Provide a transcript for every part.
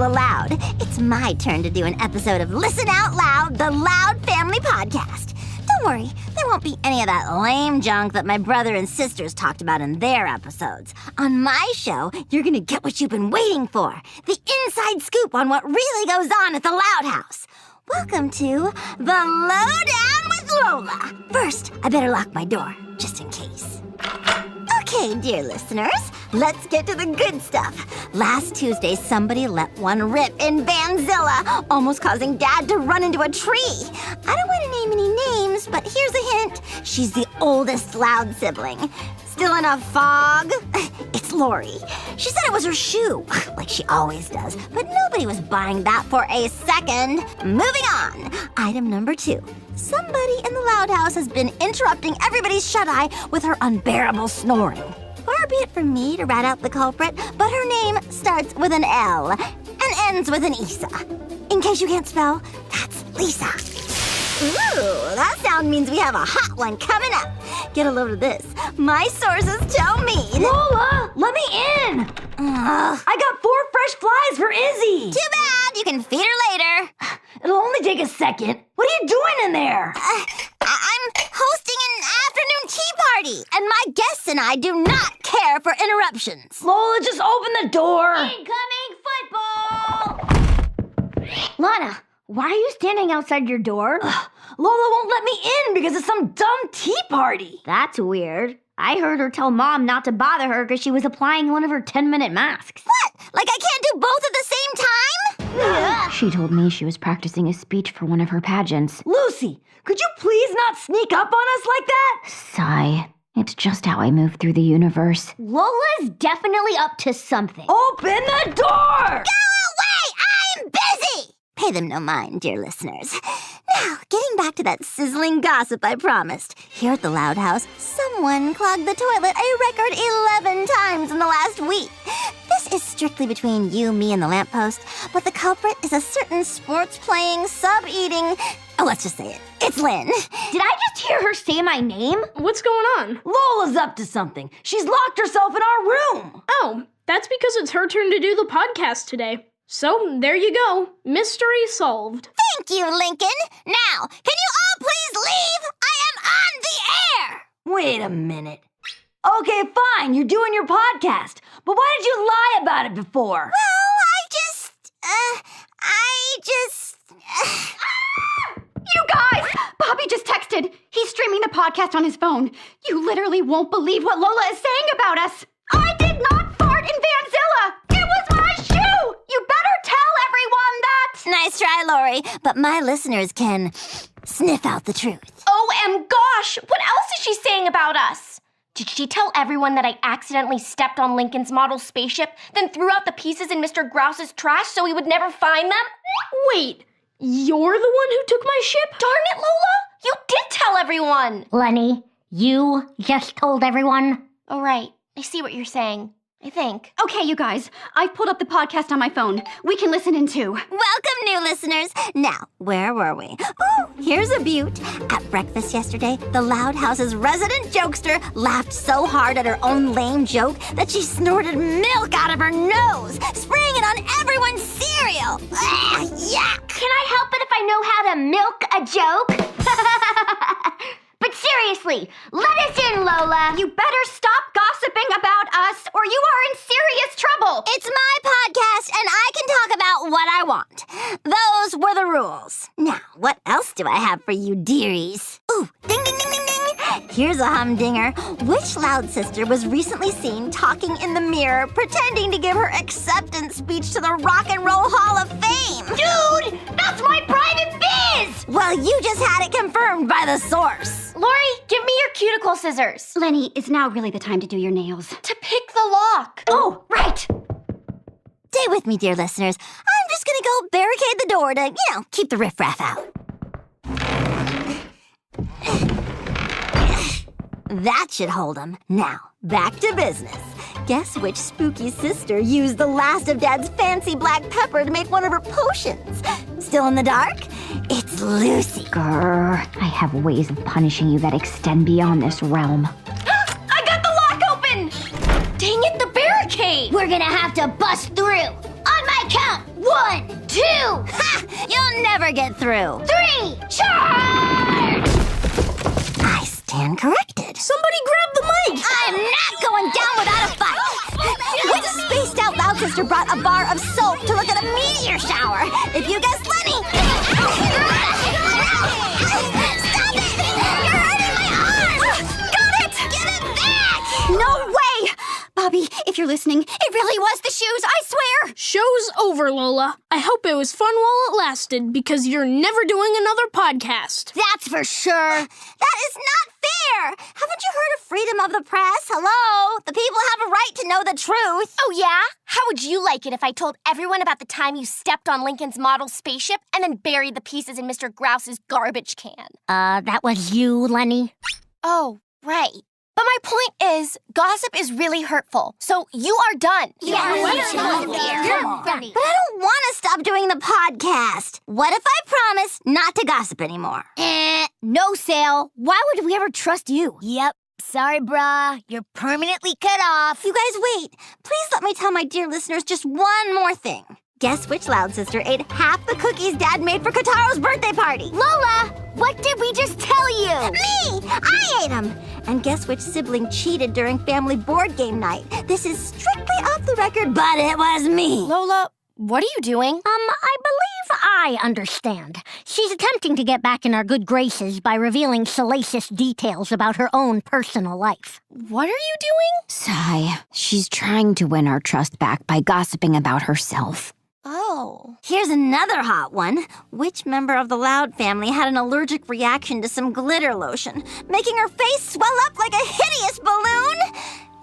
Lola Loud. It's my turn to do an episode of Listen Out Loud, the Loud Family Podcast. Don't worry, there won't be any of that lame junk that my brother and sisters talked about in their episodes. On my show, you're gonna get what you've been waiting for, the inside scoop on what really goes on at the Loud House. Welcome to The Lowdown with Lola. First, I better lock my door, just in case. Okay, dear listeners, let's get to the good stuff. Last Tuesday, somebody let one rip in Vanzilla, almost causing Dad to run into a tree. I don't want to name any names, but here's a hint. She's the oldest Loud sibling. Still in a fog? It's Lori. She said it was her shoe, like she always does, but nobody was buying that for a second. Moving on. Item number 2. Somebody in the Loud House has been interrupting everybody's shut-eye with her unbearable snoring. Far be it from me to rat out the culprit, but her name starts with an L and ends with an Isa. In case you can't spell, that's Lisa. Ooh, that sound means we have a hot one coming up. Get a load of this. My sources tell me Lola, let me in! I got 4 fresh flies for Izzy! Too bad, you can feed her later. It'll only take a second. What are you doing in there? I'm hosting an afternoon tea party, and my guests and I do not care for interruptions. Lola, just open the door! Incoming football! Lana, why are you standing outside your door? Lola won't let me in because of some dumb tea party. That's weird. I heard her tell Mom not to bother her because she was applying one of her 10-minute masks. What? Like I can't do both at the same time? She told me she was practicing a speech for one of her pageants. Lucy, could you please not sneak up on us like that? Sigh. It's just how I move through the universe. Lola's definitely up to something. Open the door! Go away! I'm busy! Pay them no mind, dear listeners. Now, getting back to that sizzling gossip I promised. Here at the Loud House, someone clogged the toilet a record 11 times in the last week. This is strictly between you, me, and the lamppost, but the culprit is a certain sports-playing, sub-eating... Oh, let's just say it. It's Lynn. Did I just hear her say my name? What's going on? Lola's up to something. She's locked herself in our room. Oh, that's because it's her turn to do the podcast today. So, there you go. Mystery solved. Thank you, Lincoln. Now, can you all please leave? I am on the air! Wait a minute. Okay, fine, you're doing your podcast. But why did you lie about it before? Well, You guys! Bobby just texted. He's streaming the podcast on his phone. You literally won't believe what Lola is saying about us. I did not fart in Vanzilla! It was my shoe! You better tell everyone that! Nice try, Lori, but my listeners can sniff out the truth. OM gosh, what else is she saying about us? Did she tell everyone that I accidentally stepped on Lincoln's model spaceship, then threw out the pieces in Mr. Grouse's trash so we would never find them? Wait, you're the one who took my ship? Darn it, Lola! You did tell everyone! Lenny, you just told everyone? Oh, right. I see what you're saying. I think. Okay, you guys, I've pulled up the podcast on my phone. We can listen in too. Welcome, new listeners. Now, where were we? Oh, here's a beaut. At breakfast yesterday, the Loud House's resident jokester laughed so hard at her own lame joke that she snorted milk out of her nose, spraying it on everyone's cereal. Ugh, yuck! Can I help it if I know how to milk a joke? But seriously, let us in, Lola. You better stop gossiping about us or you are in serious trouble. It's my podcast, and I can talk about what I want. Those were the rules. Now, what else do I have for you, dearies? Ooh, ding, ding, ding, ding, ding. Here's a humdinger. Which Loud sister was recently seen talking in the mirror, pretending to give her acceptance speech to the Rock and Roll Hall of Fame? Dude, that's my private biz! Well, you just had it confirmed by the source. Lori, give me your cuticle scissors. Lenny, it's now really the time to do your nails. To pick the lock. Oh, right. Stay with me, dear listeners. I'm just gonna go barricade the door to, keep the riffraff out. That should hold them. Now, back to business. Guess which spooky sister used the last of Dad's fancy black pepper to make one of her potions? Still in the dark? It's Lucy. Grr, I have ways of punishing you that extend beyond this realm. I got the lock open! Dang it, the barricade! We're gonna have to bust through. On my count. 1, 1, 2, Ha! You'll never get through. 3, charge! I stand corrected. Somebody grab the mic! I'm not going down without a fight. Which spaced out loud sister brought a bar of soap to look at a meteor shower? If you guess Lenny. Stop it! You're hurting my arm! Got it! Get it back! No way! Bobby, if you're listening, it really was the shoes, I swear! Show's over, Lola. I hope it was fun while it lasted, because you're never doing another podcast. That's for sure. That is not fair. Haven't you heard of freedom of the press? Hello? The people have a right to know the truth. Oh, yeah? How would you like it if I told everyone about the time you stepped on Lincoln's model spaceship and then buried the pieces in Mr. Grouse's garbage can? That was you, Lenny? Oh, right. But my point is, gossip is really hurtful, so you are done. But I don't want to stop doing the podcast. What if I promise not to gossip anymore? No, Sale. Why would we ever trust you? Yep. Sorry, brah. You're permanently cut off. You guys wait. Please let me tell my dear listeners just one more thing. Guess which loud sister ate half the cookies Dad made for Kotaro's birthday party? Lola, what did we just tell you? Me! I ate them! And guess which sibling cheated during family board game night? This is strictly off the record, but it was me. Lola, what are you doing? I believe I understand. She's attempting to get back in our good graces by revealing salacious details about her own personal life. What are you doing? Sigh. She's trying to win our trust back by gossiping about herself. Oh. Here's another hot one. Which member of the Loud family had an allergic reaction to some glitter lotion, making her face swell up like a hideous balloon?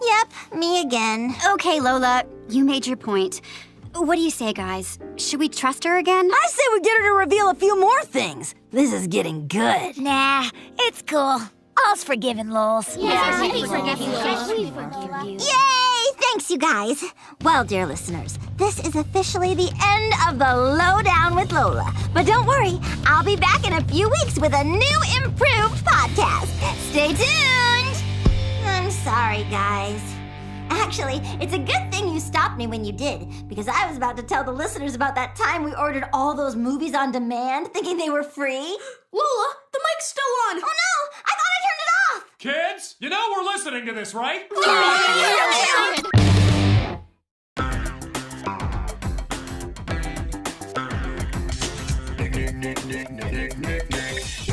Yep, me again. Okay, Lola, you made your point. What do you say, guys? Should we trust her again? I say we get her to reveal a few more things. This is getting good. Nah, it's cool. All's forgiven, Lols. Yay! Thanks, you guys. Well, dear listeners, this is officially the end of the Lowdown with Lola. But don't worry, I'll be back in a few weeks with a new improved podcast. Stay tuned! I'm sorry, guys. Actually, it's a good thing you stopped me when you did, because I was about to tell the listeners about that time we ordered all those movies on demand, thinking they were free. Lola, the mic's still on. Oh no! I thought I turned it off! Kids, you know we're listening to this, right? Nick.